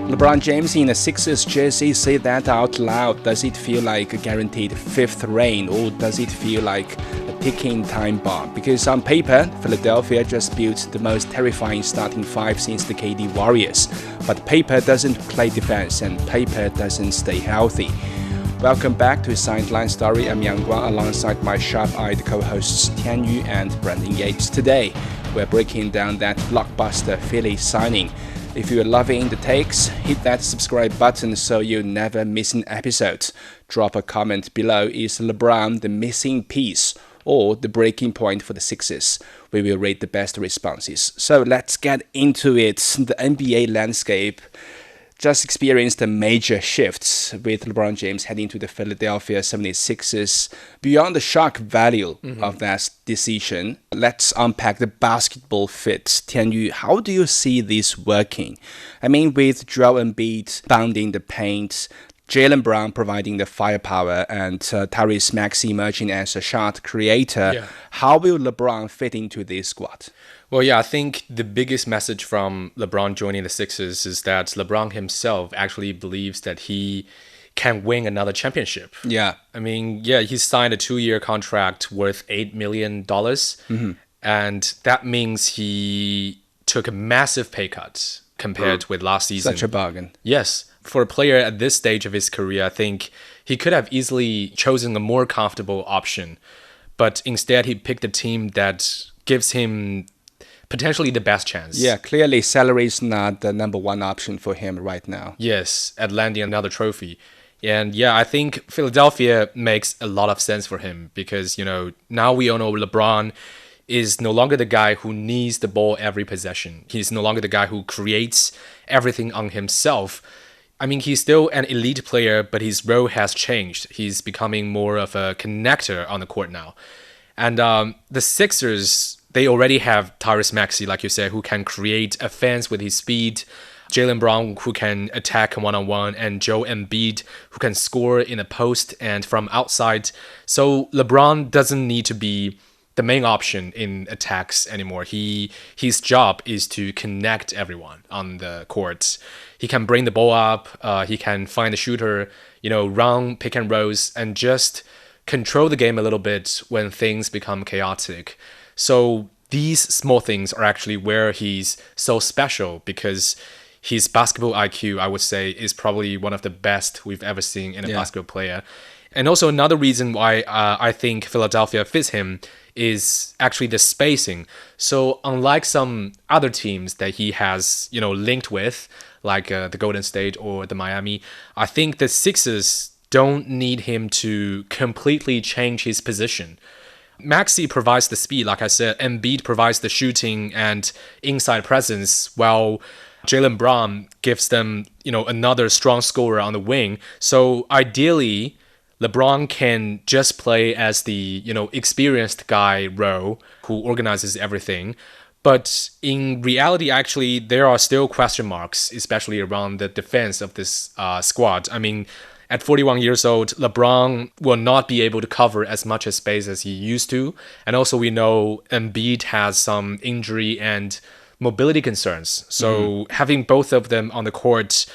LeBron James in a Sixers jersey, say that out loud. Does it feel like a guaranteed fifth reign, or does it feel like a ticking time bomb? Because on paper, Philadelphia just built the most terrifying starting five since the KD Warriors. But paper doesn't play defense, and paper doesn't stay healthy. Welcome back to Sideline Story. I'm Yang alongside my sharp-eyed co-hosts Tian Yu and Brandon Yates. Today, we're breaking down that blockbuster Philly signing. If you're loving the takes, hit that subscribe button so you never miss an episode. Drop a comment below. Is LeBron the missing piece or the breaking point for the Sixers? We will read the best responses. So let's get into it. The NBA landscape just experienced a major shift with LeBron James heading to the Philadelphia 76ers. Beyond the shock value of that decision, let's unpack the basketball fit. Tian Yu, how do you see this working? I mean, with Joel Embiid bounding the paint, Jalen Brown providing the firepower, and Tyrese Maxey emerging as a shot creator, how will LeBron fit into this squad? Well, yeah, I think the biggest message from LeBron joining the Sixers is that LeBron himself actually believes that he can win another championship. Yeah. I mean, he signed a 2-year contract worth $8 million. And that means he took a massive pay cut compared with last season. Such a bargain. Yes. For a player at this stage of his career, I think he could have easily chosen a more comfortable option. But instead, he picked a team that gives him potentially the best chance. Yeah, clearly salary is not the number one option for him right now. Yes, at landing another trophy. And yeah, I think Philadelphia makes a lot of sense for him because, now we all know LeBron is no longer the guy who needs the ball every possession. He's no longer the guy who creates everything on himself. I mean, he's still an elite player, but his role has changed. He's becoming more of a connector on the court now. And the Sixers, they already have Tyrese Maxey, like you said, who can create offense with his speed, Jalen Brown, who can attack one-on-one, and Joel Embiid, who can score in a post and from outside. So LeBron doesn't need to be the main option in attacks anymore. His job is to connect everyone on the court. He can bring the ball up, he can find the shooter, run pick and rolls, and just control the game a little bit when things become chaotic. So these small things are actually where he's so special because his basketball IQ, I would say, is probably one of the best we've ever seen in a basketball player. And also another reason why I think Philadelphia fits him is actually the spacing. So unlike some other teams that he has, linked with, like the Golden State or the Miami, I think the Sixers don't need him to completely change his position. Maxey provides the speed, like I said. Embiid provides the shooting and inside presence, while Jalen Brown gives them, another strong scorer on the wing. So ideally, LeBron can just play as the, experienced guy role who organizes everything. But in reality, actually, there are still question marks, especially around the defense of this squad. I mean, at 41 years old, LeBron will not be able to cover as much space as he used to. And also we know Embiid has some injury and mobility concerns. So having both of them on the court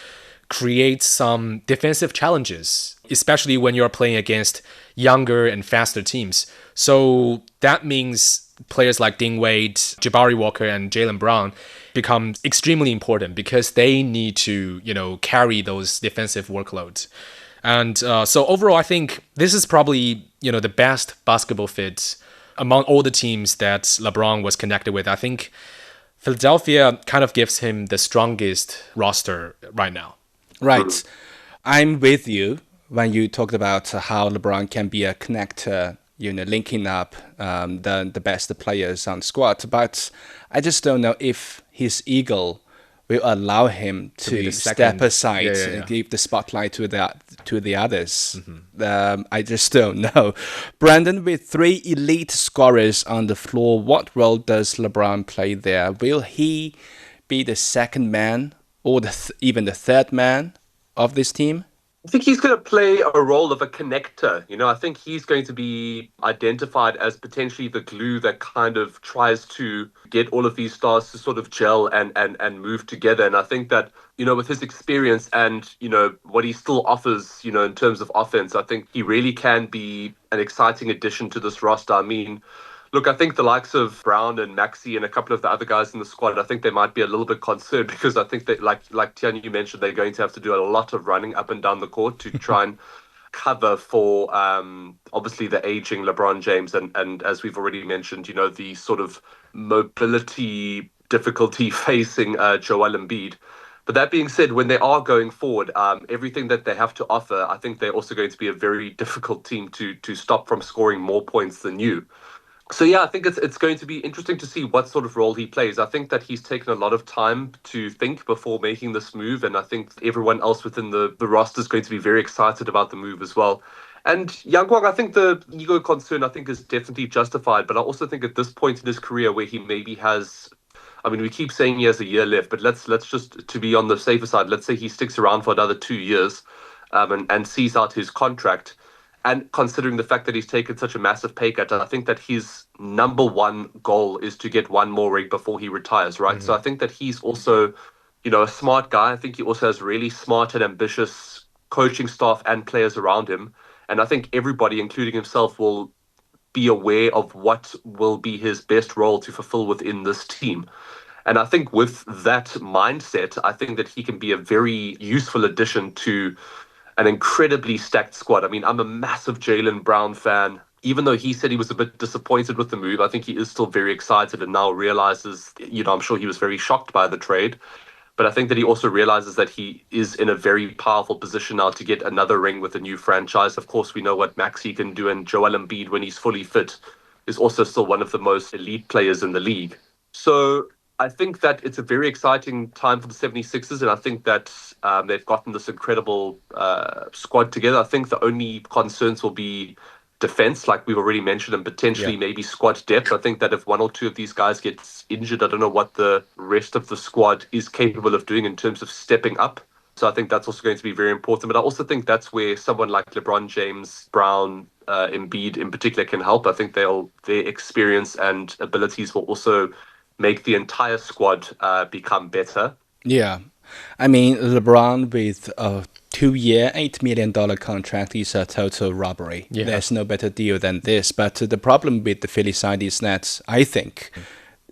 creates some defensive challenges, especially when you're playing against younger and faster teams. So that means players like Dean Wade, Jabari Walker, and Jalen Brown become extremely important because they need to, carry those defensive workloads. And so overall, I think this is probably, the best basketball fit among all the teams that LeBron was connected with. I think Philadelphia kind of gives him the strongest roster right now. Right. I'm with you when you talked about how LeBron can be a connector, linking up the best players on the squad. But I just don't know if his ego will allow him to step aside and give the spotlight to the others. I just don't know. Brandon, with 3 elite scorers on the floor, what role does LeBron play there? Will he be the second man or even the third man of this team? I think he's going to play a role of a connector. I think he's going to be identified as potentially the glue that kind of tries to get all of these stars to sort of gel and move together. And I think that, with his experience and, what he still offers, in terms of offense, I think he really can be an exciting addition to this roster. I mean, look, I think the likes of Brown and Maxey and a couple of the other guys in the squad, I think they might be a little bit concerned because I think that, like Tian, you mentioned, they're going to have to do a lot of running up and down the court to try and cover for obviously the aging LeBron James and as we've already mentioned, the sort of mobility difficulty facing Joel Embiid. But that being said, when they are going forward, everything that they have to offer, I think they're also going to be a very difficult team to stop from scoring more points than you. So yeah, I think it's going to be interesting to see what sort of role he plays. I think that he's taken a lot of time to think before making this move, and I think everyone else within the roster is going to be very excited about the move as well. And Yang Guang, I think the ego concern I think is definitely justified, but I also think at this point in his career where he maybe has, I mean, we keep saying he has a year left, but let's just to be on the safer side, let's say he sticks around for another 2 years, and sees out his contract. And considering the fact that he's taken such a massive pay cut, I think that his number one goal is to get one more ring before he retires, right? So I think that he's also, a smart guy. I think he also has really smart and ambitious coaching staff and players around him. And I think everybody, including himself, will be aware of what will be his best role to fulfill within this team. And I think with that mindset, I think that he can be a very useful addition to an incredibly stacked squad. I mean, I'm a massive Jalen Brown fan. Even though he said he was a bit disappointed with the move, I think he is still very excited and now realizes, I'm sure he was very shocked by the trade. But I think that he also realizes that he is in a very powerful position now to get another ring with a new franchise. Of course, we know what Maxey can do, and Joel Embiid, when he's fully fit, is also still one of the most elite players in the league. So I think that it's a very exciting time for the 76ers, and I think that they've gotten this incredible squad together. I think the only concerns will be defense, like we've already mentioned, and potentially maybe squad depth. I think that if one or two of these guys gets injured, I don't know what the rest of the squad is capable of doing in terms of stepping up. So I think that's also going to be very important. But I also think that's where someone like LeBron James, Brown, Embiid in particular can help. I think their experience and abilities will also make the entire squad become better. Yeah. I mean, LeBron with a 2-year, $8 million contract is a total robbery. Yeah. There's no better deal than this. But the problem with the Philly side is that I think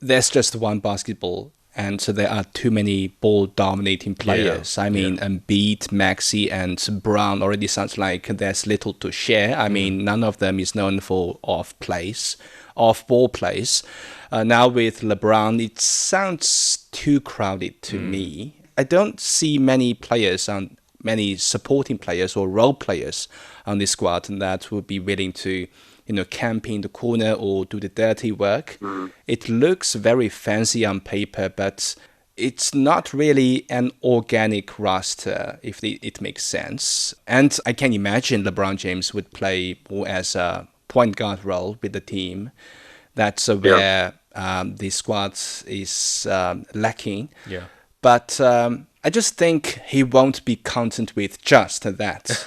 there's just one basketball, and so there are too many ball-dominating players. I mean, Embiid, Maxey, and Brown already sounds like there's little to share. I mean, none of them is known for off-ball plays. Now with LeBron, it sounds too crowded to me. I don't see many supporting players or role players on this squad that would be willing to, camp in the corner or do the dirty work. It looks very fancy on paper, but it's not really an organic roster, if it makes sense. And I can imagine LeBron James would play more as a point guard role with the team. That's where the squad is lacking. Yeah. But I just think he won't be content with just that.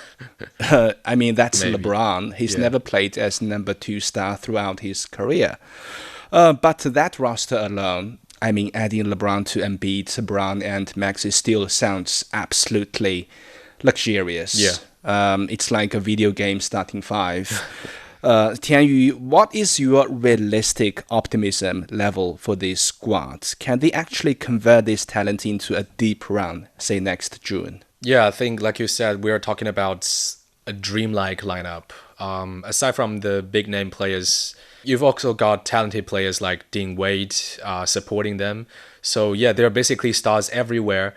I mean, that's maybe. LeBron. He's never played as number 2 star throughout his career. But that roster alone, I mean, adding LeBron to Embiid, Brown, and Maxey still sounds absolutely luxurious. Yeah. It's like a video game starting 5. Tianyu, what is your realistic optimism level for this squad? Can they actually convert this talent into a deep run, say next June? Yeah, I think, like you said, we're talking about a dreamlike lineup. Aside from the big name players, you've also got talented players like Dean Wade supporting them. So yeah, they're basically stars everywhere.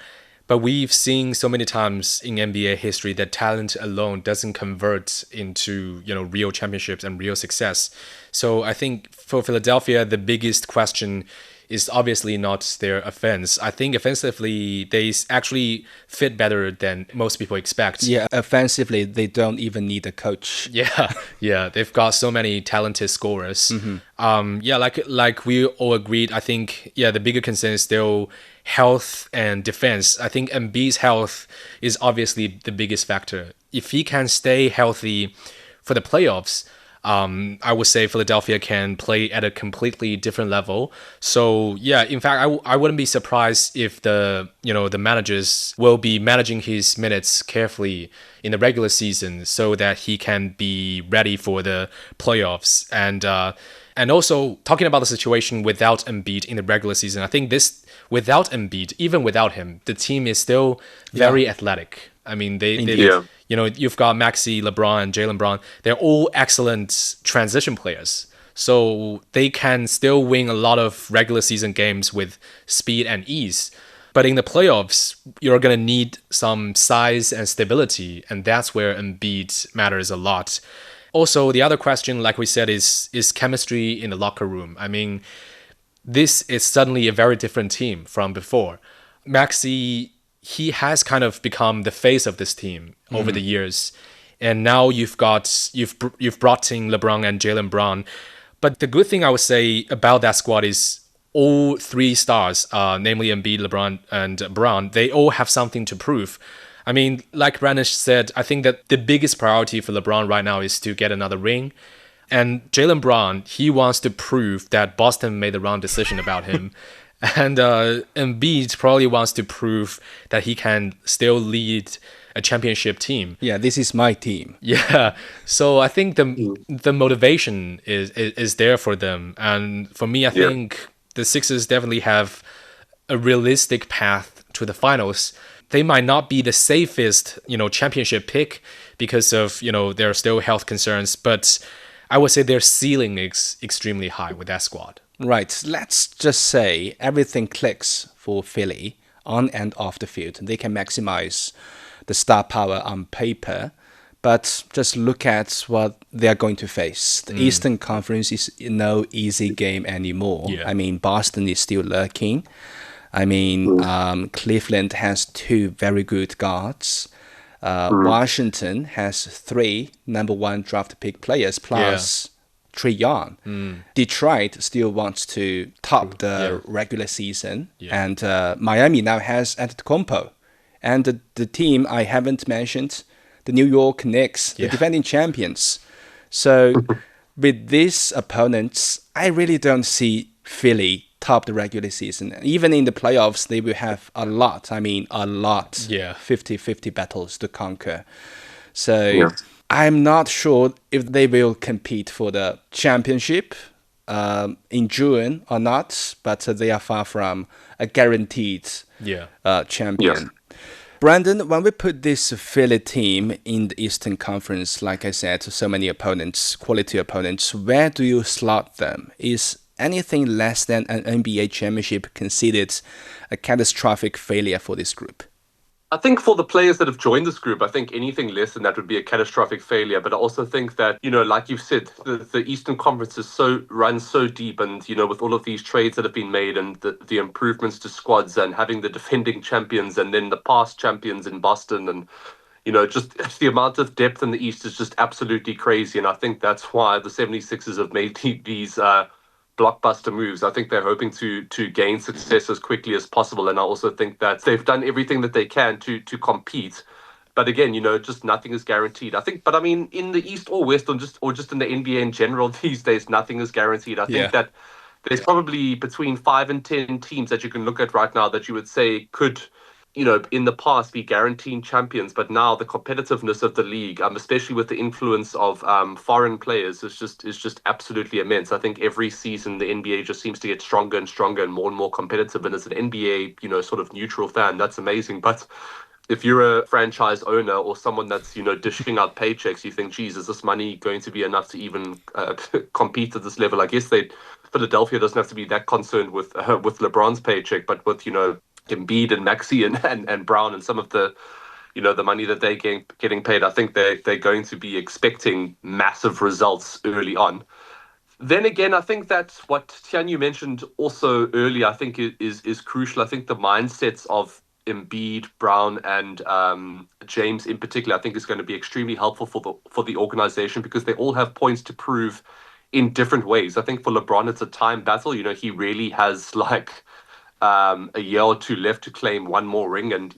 But we've seen so many times in NBA history that talent alone doesn't convert into, real championships and real success. So I think for Philadelphia, the biggest question is obviously not their offense. I think offensively, they actually fit better than most people expect. Yeah, offensively, they don't even need a coach. Yeah, they've got so many talented scorers. Like we all agreed, I think, the bigger concern is still health and defense. I think Embiid's health is obviously the biggest factor. if he can stay healthy for the playoffs, I would say Philadelphia can play at a completely different level. So yeah, in fact, I wouldn't be surprised if the managers will be managing his minutes carefully in the regular season so that he can be ready for the playoffs. And also talking about the situation without Embiid in the regular season, I think this without Embiid, even without him, the team is still very athletic. I mean, you've got Maxey, LeBron, and Jalen Brown. They're all excellent transition players. So they can still win a lot of regular season games with speed and ease. But in the playoffs, you're going to need some size and stability. And that's where Embiid matters a lot. Also, the other question, like we said, is chemistry in the locker room. I mean, this is suddenly a very different team from before. Maxey, he has kind of become the face of this team over the years, and now you've brought in LeBron and Jalen Brown. But the good thing I would say about that squad is all three stars, namely Embiid, LeBron, and Brown, they all have something to prove. I mean, like Brandon said, I think that the biggest priority for LeBron right now is to get another ring. And Jalen Brown, he wants to prove that Boston made the wrong decision about him. And Embiid probably wants to prove that he can still lead a championship team. Yeah, this is my team. Yeah, so I think the motivation is there for them. And for me, I think the Sixers definitely have a realistic path to the finals. They might not be the safest, championship pick because of, there are still health concerns, but I would say their ceiling is extremely high with that squad. Right. Let's just say everything clicks for Philly on and off the field. They can maximize the star power on paper, but just look at what they are going to face. The Eastern Conference is no easy game anymore. Yeah. I mean, Boston is still lurking. I mean, Cleveland has two very good guards. Washington has 3 number 1 draft pick players plus Trae Young. Detroit still wants to top the regular season. Yeah. And Miami now has Antetokounmpo. And the team I haven't mentioned, the New York Knicks, the defending champions. So with these opponents, I really don't see Philly top the regular season. Even in the playoffs, they will have a lot 50-50 battles to conquer. So I'm not sure if they will compete for the championship in June or not, but they are far from a guaranteed champion. Yes. Brandon, when we put this Philly team in the Eastern Conference, like I said, so many opponents, quality opponents, where do you slot them? Is anything less than an NBA championship considered a catastrophic failure for this group? I think for the players that have joined this group, I think anything less than that would be a catastrophic failure. But I also think that, like you've said, the Eastern Conference is runs so deep, and, with all of these trades that have been made and the improvements to squads and having the defending champions and then the past champions in Boston, and, just the amount of depth in the East is just absolutely crazy. And I think that's why the 76ers have made these blockbuster moves. I think they're hoping to gain success as quickly as possible, and I also think that they've done everything that they can to compete. But again, just nothing is guaranteed. I think, but I mean, in the East or West, or just in the NBA in general these days, nothing is guaranteed. I think that there's probably between 5 and 10 teams that you can look at right now that you would say could, in the past be guaranteed champions, but now the competitiveness of the league, especially with the influence of foreign players, is just absolutely immense. I think every season the NBA just seems to get stronger and stronger and more competitive. And as an NBA, sort of neutral fan, that's amazing. But if you're a franchise owner or someone that's, dishing out paychecks, you think, geez, is this money going to be enough to even compete at this level? I guess Philadelphia doesn't have to be that concerned with LeBron's paycheck, but with, Embiid and Maxey and Brown and some of the, the money that they're getting paid, I think they're going to be expecting massive results early on. Then again, I think that what Tianyu mentioned also earlier, I think is crucial. I think the mindsets of Embiid, Brown, and James in particular, I think is going to be extremely helpful for the organization, because they all have points to prove in different ways. I think for LeBron, it's a time battle. He really has a year or two left to claim one more ring and,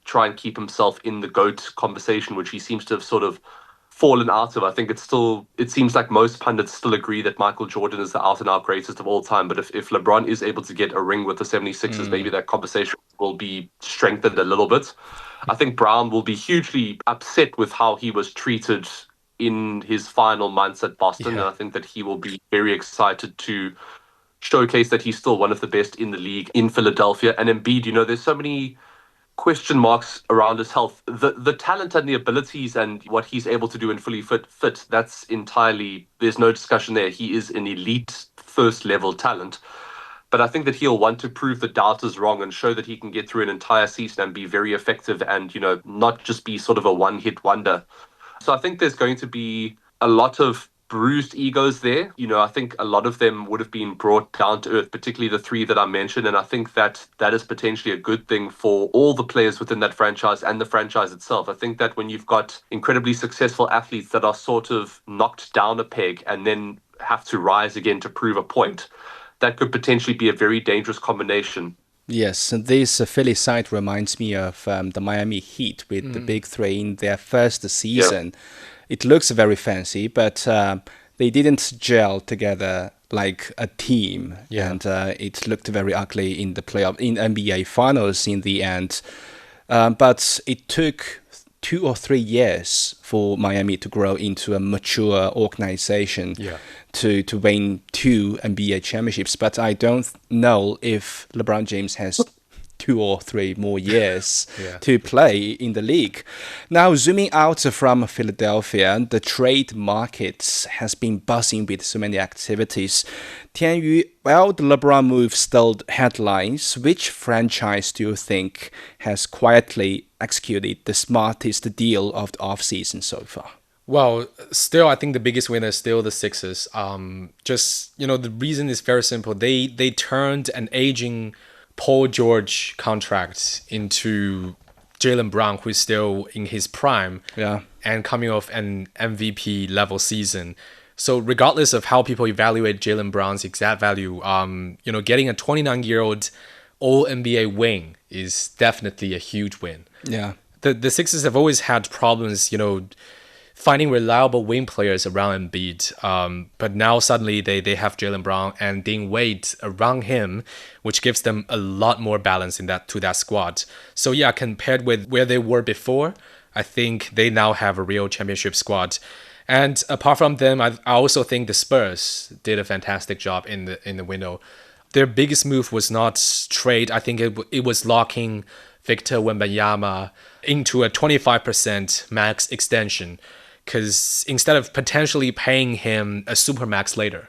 try and keep himself in the GOAT conversation, which he seems to have sort of fallen out of. I think it seems like most pundits still agree that Michael Jordan is the out and out greatest of all time. But if LeBron is able to get a ring with the 76ers, maybe that conversation will be strengthened a little bit. I think Brown will be hugely upset with how he was treated in his final months at Boston. Yeah. And I think that he will be very excited to showcase that he's still one of the best in the league in Philadelphia. And Embiid, there's so many question marks around his health. The talent and the abilities and what he's able to do in fully fit, that's entirely, there's no discussion there. He is an elite first level talent. But I think that he'll want to prove the doubters wrong and show that he can get through an entire season and be very effective and, not just be sort of a one-hit wonder. So I think there's going to be a lot of bruised egos there. I think a lot of them would have been brought down to earth, particularly the three that I mentioned. And I think that is potentially a good thing for all the players within that franchise and the franchise itself. I think that when you've got incredibly successful athletes that are sort of knocked down a peg and then have to rise again to prove a point, that could potentially be a very dangerous combination. Yes, and this Philly side reminds me of the Miami Heat with the big three in their first season. Yeah. It looks very fancy, but they didn't gel together like a team. Yeah. And it looked very ugly in the NBA Finals in the end. But it took 2 or 3 years for Miami to grow into a mature organization to win 2 NBA championships. But I don't know if LeBron James has 2 or 3 more years to play in the league. Now, zooming out from Philadelphia, the trade market has been buzzing with so many activities. Tianyu, well, the LeBron move stole headlines. Which franchise do you think has quietly executed the smartest deal of the offseason so far? Well, still, I think the biggest winner is still the Sixers. The reason is very simple. They turned an aging Paul George contract into Jalen Brown, who is still in his prime and coming off an MVP level season. So regardless of how people evaluate Jalen Brown's exact value, getting a 29-year-old All-NBA wing is definitely a huge win. Yeah. The Sixers have always had problems, finding reliable wing players around Embiid. But now suddenly they have Jalen Brown and Dean Wade around him, which gives them a lot more balance to that squad. So yeah, compared with where they were before, I think they now have a real championship squad. And apart from them, I also think the Spurs did a fantastic job in the window. Their biggest move was not trade. I think it was locking Victor Wembanyama into a 25% max extension. Because instead of potentially paying him a supermax later,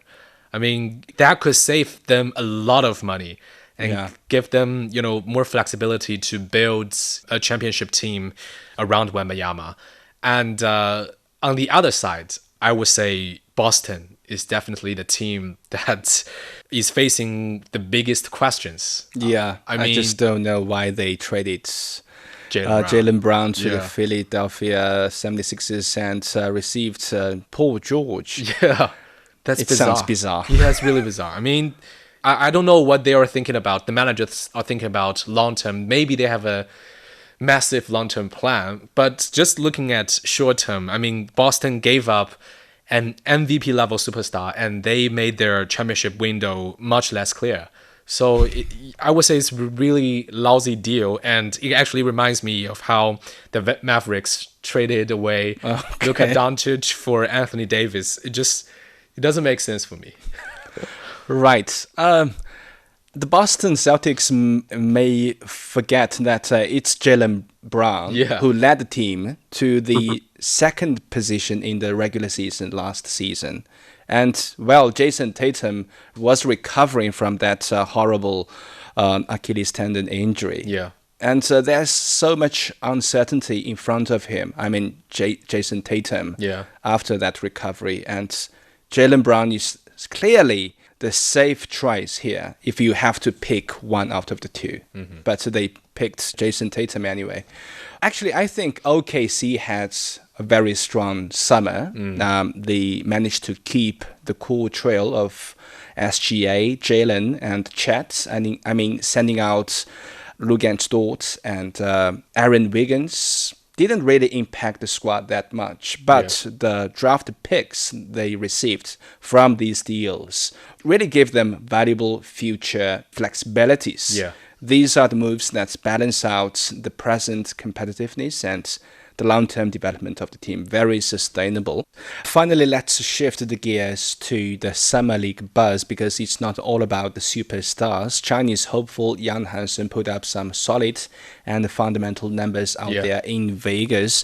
I mean, that could save them a lot of money and give them, more flexibility to build a championship team around Wembanyama. And on the other side, I would say Boston is definitely the team that is facing the biggest questions. Yeah, I just don't know why they traded Jalen Brown to the Philadelphia 76ers and received Paul George. Yeah, it sounds bizarre. Yeah, it's really bizarre. I mean, I don't know what they are thinking about. The managers are thinking about long-term. Maybe they have a massive long-term plan. But just looking at short-term, I mean, Boston gave up an MVP-level superstar, and they made their championship window much less clear. So I would say it's a really lousy deal, and it actually reminds me of how the Mavericks traded away Luka Doncic for Anthony Davis. It doesn't make sense for me. Right. The Boston Celtics may forget that it's Jalen Brown who led the team to the second position in the regular season last season. And, well, Jason Tatum was recovering from that horrible Achilles tendon injury. Yeah. And there's so much uncertainty in front of him. I mean, Jason Tatum after that recovery. And Jalen Brown is clearly the safe choice here if you have to pick one out of the two. Mm-hmm. But they picked Jason Tatum anyway. Actually, I think OKC had a very strong summer. They managed to keep the cool trail of SGA, Jalen, and Chet. I mean, sending out Luguentz Dort and Aaron Wiggins didn't really impact the squad that much, but the draft picks they received from these deals really gave them valuable future flexibilities. Yeah. These are the moves that balance out the present competitiveness and the long-term development of the team. Very sustainable. Finally, let's shift the gears to the Summer League buzz, because it's not all about the superstars. Chinese hopeful Yang Hansen put up some solid and fundamental numbers out there in Vegas.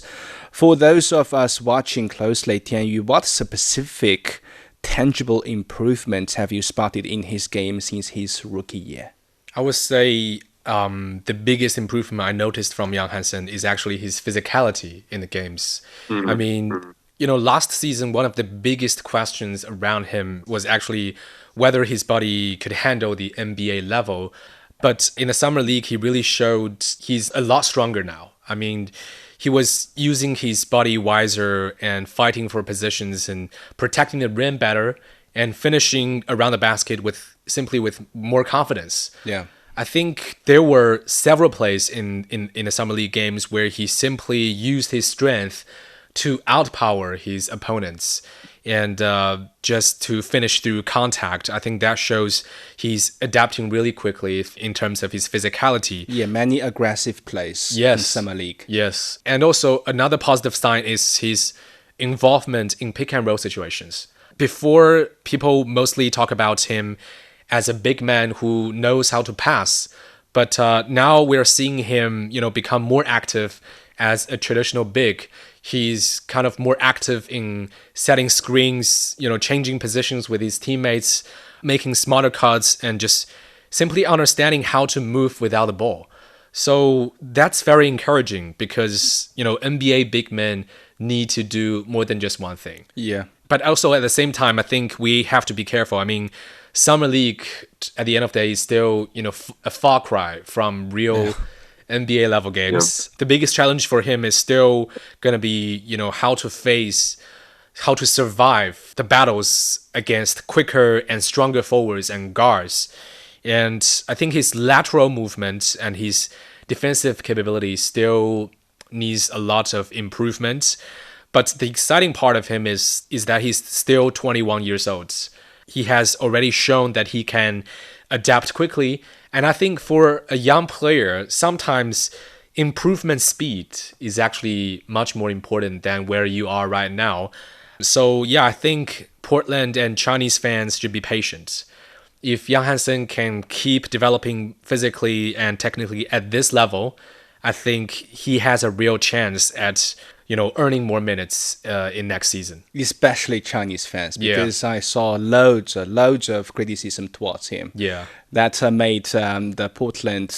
For those of us watching closely, Tianyu, what specific tangible improvements have you spotted in his game since his rookie year? I would say the biggest improvement I noticed from Yang Hansen is actually his physicality in the games. I mean, last season, one of the biggest questions around him was actually whether his body could handle the NBA level. But in the Summer League, he really showed he's a lot stronger now. I mean, he was using his body wiser and fighting for positions and protecting the rim better and finishing around the basket with more confidence. Yeah. I think there were several plays in the Summer League games where he simply used his strength to outpower his opponents and just to finish through contact. I think that shows he's adapting really quickly in terms of his physicality. Yeah, many aggressive plays in Summer League. Yes. And also another positive sign is his involvement in pick and roll situations. Before, people mostly talk about him as a big man who knows how to pass. But now we're seeing him, become more active as a traditional big. He's kind of more active in setting screens, changing positions with his teammates, making smarter cuts, and just simply understanding how to move without the ball. So that's very encouraging because, NBA big men need to do more than just one thing. Yeah. But also at the same time, I think we have to be careful. I mean, Summer League, at the end of the day, is still, a far cry from real NBA level games. The biggest challenge for him is still going to be, how to survive the battles against quicker and stronger forwards and guards. And I think his lateral movement and his defensive capability still needs a lot of improvement. But the exciting part of him is that he's still 21 years old. He has already shown that he can adapt quickly. And I think for a young player, sometimes improvement speed is actually much more important than where you are right now. So I think Portland and Chinese fans should be patient. If Yang Hansen can keep developing physically and technically at this level, I think he has a real chance at earning more minutes in next season. Especially Chinese fans, because I saw loads of criticism towards him. Yeah. That made the Portland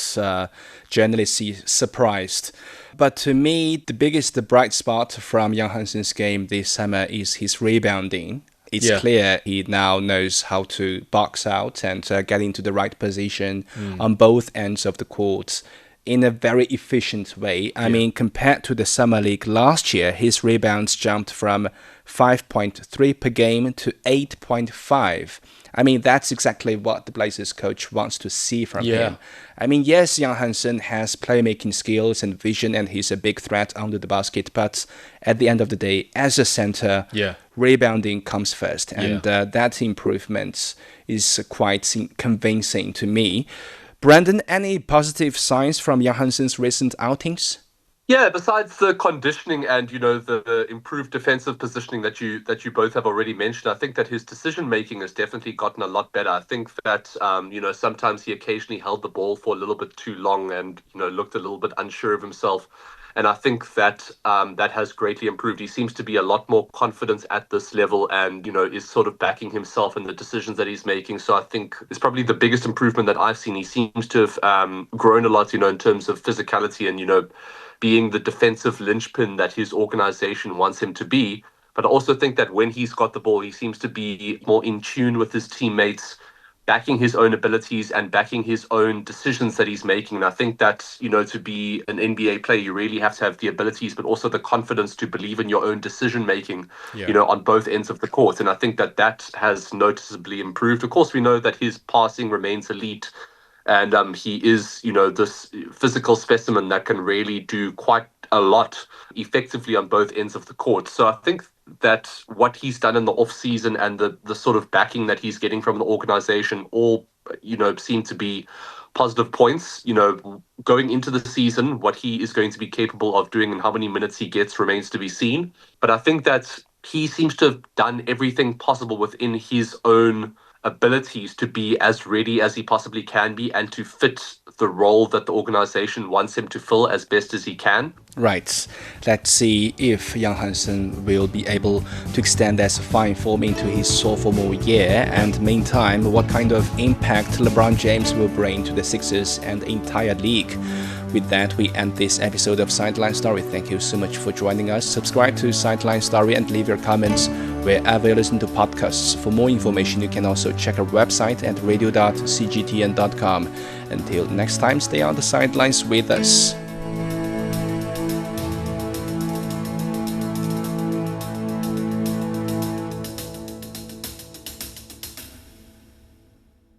journalists surprised. But to me, the biggest bright spot from Yang Hansen's game this summer is his rebounding. It's clear he now knows how to box out and get into the right position on both ends of the court in a very efficient way. I mean, compared to the Summer League last year, his rebounds jumped from 5.3 per game to 8.5. I mean, that's exactly what the Blazers coach wants to see from him. I mean, yes, Yang Hansen has playmaking skills and vision, and he's a big threat under the basket, but at the end of the day, as a center, rebounding comes first. And that improvement is quite convincing to me. Brandon, any positive signs from Yang Hansen's recent outings? Yeah, besides the conditioning and the improved defensive positioning that you both have already mentioned, I think that his decision making has definitely gotten a lot better. I think that sometimes he occasionally held the ball for a little bit too long and looked a little bit unsure of himself. And I think that that has greatly improved. He seems to be a lot more confident at this level and, is sort of backing himself in the decisions that he's making. So I think it's probably the biggest improvement that I've seen. He seems to have grown a lot, in terms of physicality and, being the defensive linchpin that his organization wants him to be. But I also think that when he's got the ball, he seems to be more in tune with his teammates, backing his own abilities and backing his own decisions that he's making. And I think that, to be an NBA player, you really have to have the abilities, but also the confidence to believe in your own decision making, on both ends of the court. And I think that has noticeably improved. Of course, we know that his passing remains elite. And he is, this physical specimen that can really do quite a lot effectively on both ends of the court. So I think that what he's done in the offseason and the sort of backing that he's getting from the organization all, seem to be positive points. Going into the season, what he is going to be capable of doing and how many minutes he gets remains to be seen. But I think that he seems to have done everything possible within his own abilities to be as ready as he possibly can be and to fit the role that the organization wants him to fill as best as he can. Right. Let's see if Yang Hansen will be able to extend that fine form into his sophomore year. And meantime, what kind of impact LeBron James will bring to the Sixers and the entire league. With that, we end this episode of Sideline Story. Thank you so much for joining us. Subscribe to Sideline Story and leave your comments wherever you listen to podcasts. For more information, you can also check our website at radio.cgtn.com. Until next time, stay on the sidelines with us.